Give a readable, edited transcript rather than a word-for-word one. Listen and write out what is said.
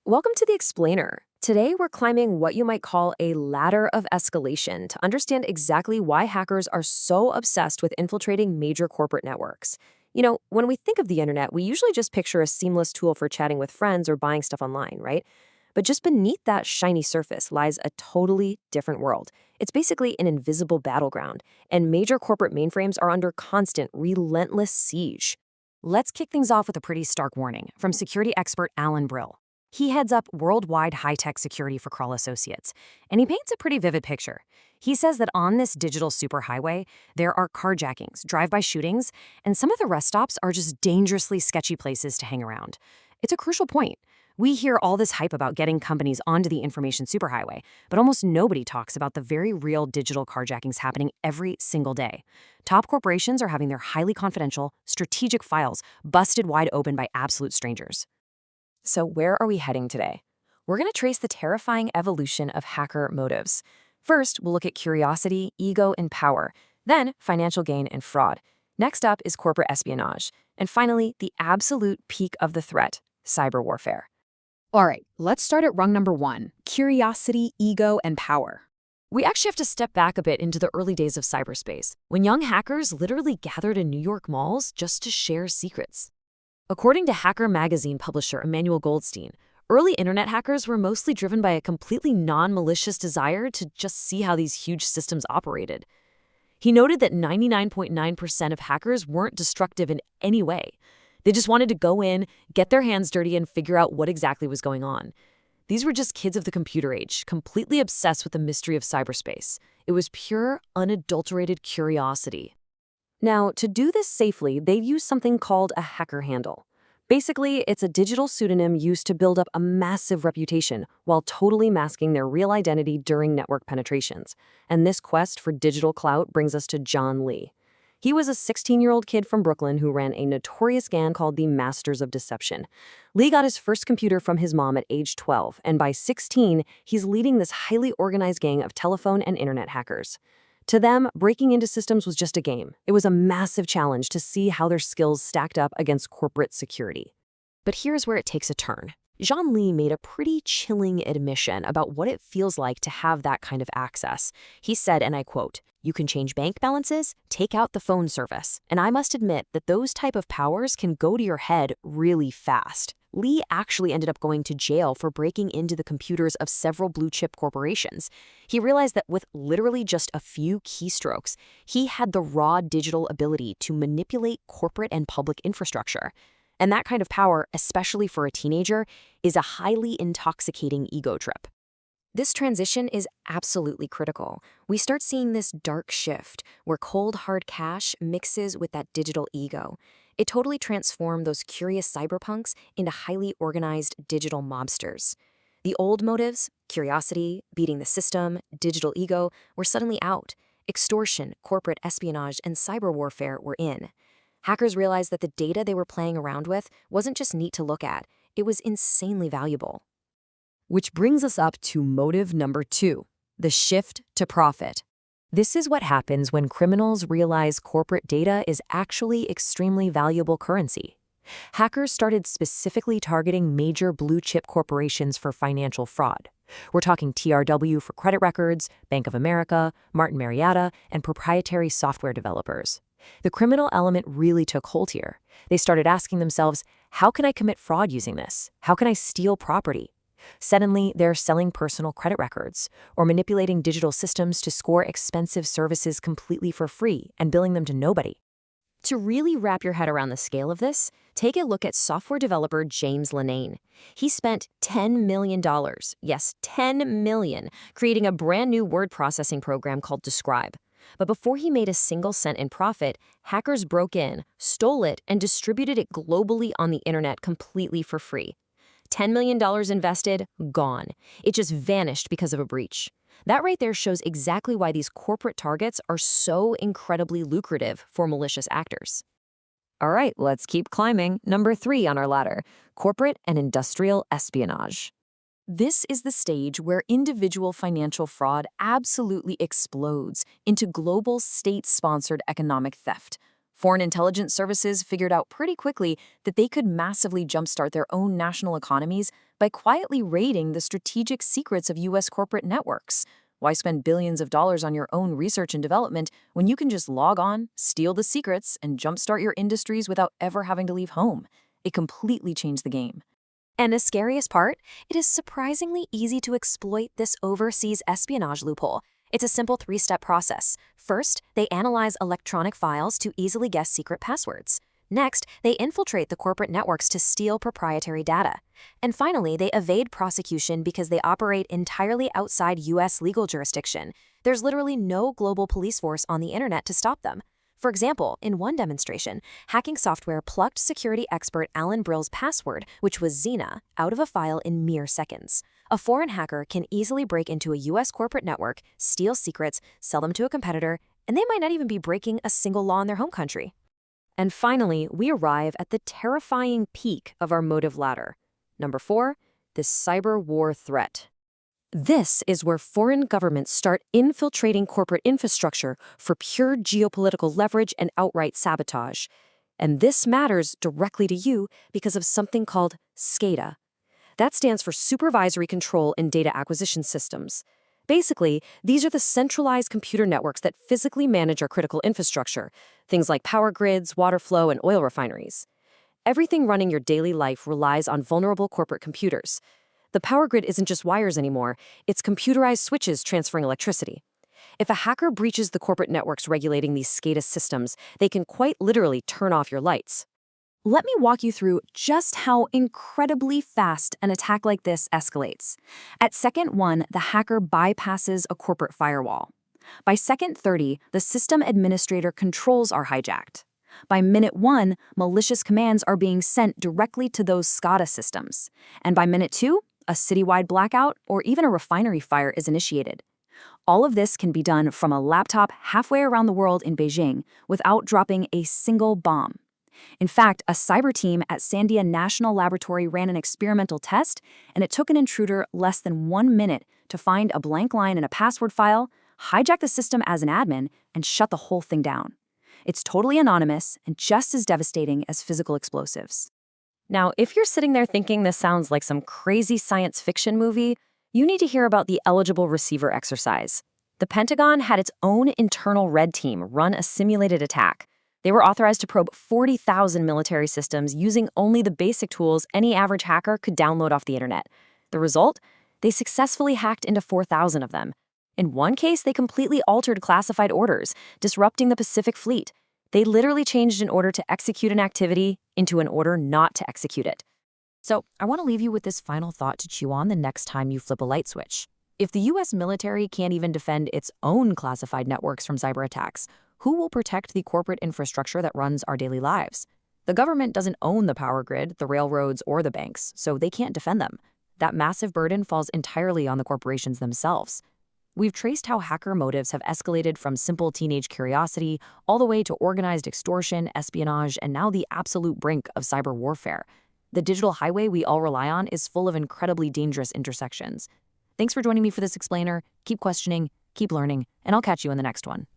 Welcome to the Explainer. Today, we're climbing what you might call a ladder of escalation to understand exactly why hackers are so obsessed with infiltrating major corporate networks. When we think of the internet, we usually just picture a seamless tool for chatting with friends or buying stuff online, right? But just beneath that shiny surface lies a totally different world. It's basically an invisible battleground, and major corporate mainframes are under constant, relentless siege. Let's kick things off with a pretty stark warning from security expert Alan Brill. He heads up worldwide high-tech security for Kroll Associates, and he paints a pretty vivid picture. He says that on this digital superhighway, there are carjackings, drive-by shootings, and some of the rest stops are just dangerously sketchy places to hang around. It's a crucial point. We hear all this hype about getting companies onto the information superhighway, but almost nobody talks about the very real digital carjackings happening every single day. Top corporations are having their highly confidential, strategic files busted wide open by absolute strangers. So where are we heading today? We're going to trace the terrifying evolution of hacker motives. First, we'll look at curiosity, ego, and power. Then, financial gain and fraud. Next up is corporate espionage. And finally, the absolute peak of the threat, cyber warfare. All right, let's start at rung number 1, curiosity, ego, and power. We actually have to step back a bit into the early days of cyberspace, when young hackers literally gathered in New York malls just to share secrets. According to Hacker magazine publisher Emmanuel Goldstein, early internet hackers were mostly driven by a completely non-malicious desire to just see how these huge systems operated. He noted that 99.9% of hackers weren't destructive in any way. They just wanted to go in, get their hands dirty, and figure out what exactly was going on. These were just kids of the computer age, completely obsessed with the mystery of cyberspace. It was pure, unadulterated curiosity. Now, to do this safely, they'd use something called a hacker handle. Basically, it's a digital pseudonym used to build up a massive reputation while totally masking their real identity during network penetrations. And this quest for digital clout brings us to John Lee. He was a 16-year-old kid from Brooklyn who ran a notorious gang called the Masters of Deception. Lee got his first computer from his mom at age 12, and by 16, he's leading this highly organized gang of telephone and internet hackers. To them, breaking into systems was just a game. It was a massive challenge to see how their skills stacked up against corporate security. But here's where it takes a turn. John Lee made a pretty chilling admission about what it feels like to have that kind of access. He said, and I quote, "You can change bank balances, take out the phone service, and I must admit that those type of powers can go to your head really fast." Lee actually ended up going to jail for breaking into the computers of several blue-chip corporations. He realized that with literally just a few keystrokes, he had the raw digital ability to manipulate corporate and public infrastructure. And that kind of power, especially for a teenager, is a highly intoxicating ego trip. This transition is absolutely critical. We start seeing this dark shift where cold, hard cash mixes with that digital ego. It totally transformed those curious cyberpunks into highly organized digital mobsters. The old motives, curiosity, beating the system, digital ego, were suddenly out. Extortion, corporate espionage, and cyber warfare were in. Hackers realized that the data they were playing around with wasn't just neat to look at, it was insanely valuable. Which brings us up to motive number 2, the shift to profit. This is what happens when criminals realize corporate data is actually extremely valuable currency. Hackers started specifically targeting major blue-chip corporations for financial fraud. We're talking TRW for credit records, Bank of America, Martin Marietta, and proprietary software developers. The criminal element really took hold here. They started asking themselves, how can I commit fraud using this? How can I steal property? Suddenly, they're selling personal credit records or manipulating digital systems to score expensive services completely for free and billing them to nobody. To really wrap your head around the scale of this, take a look at software developer James Lenane. He spent $10 million, yes, $10 million, creating a brand new word processing program called Describe. But before he made a single cent in profit, hackers broke in, stole it, and distributed it globally on the internet completely for free. $10 million invested, gone. It just vanished because of a breach. That right there shows exactly why these corporate targets are so incredibly lucrative for malicious actors. All right, let's keep climbing. Number 3 on our ladder, corporate and industrial espionage. This is the stage where individual financial fraud absolutely explodes into global state-sponsored economic theft. Foreign intelligence services figured out pretty quickly that they could massively jumpstart their own national economies by quietly raiding the strategic secrets of U.S. corporate networks. Why spend billions of dollars on your own research and development when you can just log on, steal the secrets, and jumpstart your industries without ever having to leave home? It completely changed the game. And the scariest part, it is surprisingly easy to exploit this overseas espionage loophole. It's a simple three-step process. First, they analyze electronic files to easily guess secret passwords. Next, they infiltrate the corporate networks to steal proprietary data. And finally, they evade prosecution because they operate entirely outside U.S. legal jurisdiction. There's literally no global police force on the internet to stop them. For example, in one demonstration, hacking software plucked security expert Alan Brill's password, which was Xena, out of a file in mere seconds. A foreign hacker can easily break into a U.S. corporate network, steal secrets, sell them to a competitor, and they might not even be breaking a single law in their home country. And finally, we arrive at the terrifying peak of our motive ladder. Number 4, the cyber war threat. This is where foreign governments start infiltrating corporate infrastructure for pure geopolitical leverage and outright sabotage. And this matters directly to you because of something called SCADA. That stands for Supervisory Control and Data Acquisition Systems. Basically, these are the centralized computer networks that physically manage our critical infrastructure, things like power grids, water flow, and oil refineries. Everything running your daily life relies on vulnerable corporate computers. The power grid isn't just wires anymore, it's computerized switches transferring electricity. If a hacker breaches the corporate networks regulating these SCADA systems, they can quite literally turn off your lights. Let me walk you through just how incredibly fast an attack like this escalates. At second 1, the hacker bypasses a corporate firewall. By second 30, the system administrator controls are hijacked. By minute 1, malicious commands are being sent directly to those SCADA systems. And by minute 2, a citywide blackout or even a refinery fire is initiated. All of this can be done from a laptop halfway around the world in Beijing without dropping a single bomb. In fact, a cyber team at Sandia National Laboratory ran an experimental test, and it took an intruder less than 1 minute to find a blank line in a password file, hijack the system as an admin, and shut the whole thing down. It's totally anonymous and just as devastating as physical explosives. Now, if you're sitting there thinking this sounds like some crazy science fiction movie, you need to hear about the eligible receiver exercise. The Pentagon had its own internal red team run a simulated attack. They were authorized to probe 40,000 military systems using only the basic tools any average hacker could download off the internet. The result? They successfully hacked into 4,000 of them. In one case, they completely altered classified orders, disrupting the Pacific Fleet. They literally changed an order to execute an activity into an order not to execute it. So, I want to leave you with this final thought to chew on the next time you flip a light switch. If the U.S. military can't even defend its own classified networks from cyber attacks, who will protect the corporate infrastructure that runs our daily lives? The government doesn't own the power grid, the railroads, or the banks, so they can't defend them. That massive burden falls entirely on the corporations themselves. We've traced how hacker motives have escalated from simple teenage curiosity all the way to organized extortion, espionage, and now the absolute brink of cyber warfare. The digital highway we all rely on is full of incredibly dangerous intersections. Thanks for joining me for this explainer. Keep questioning, keep learning, and I'll catch you in the next one.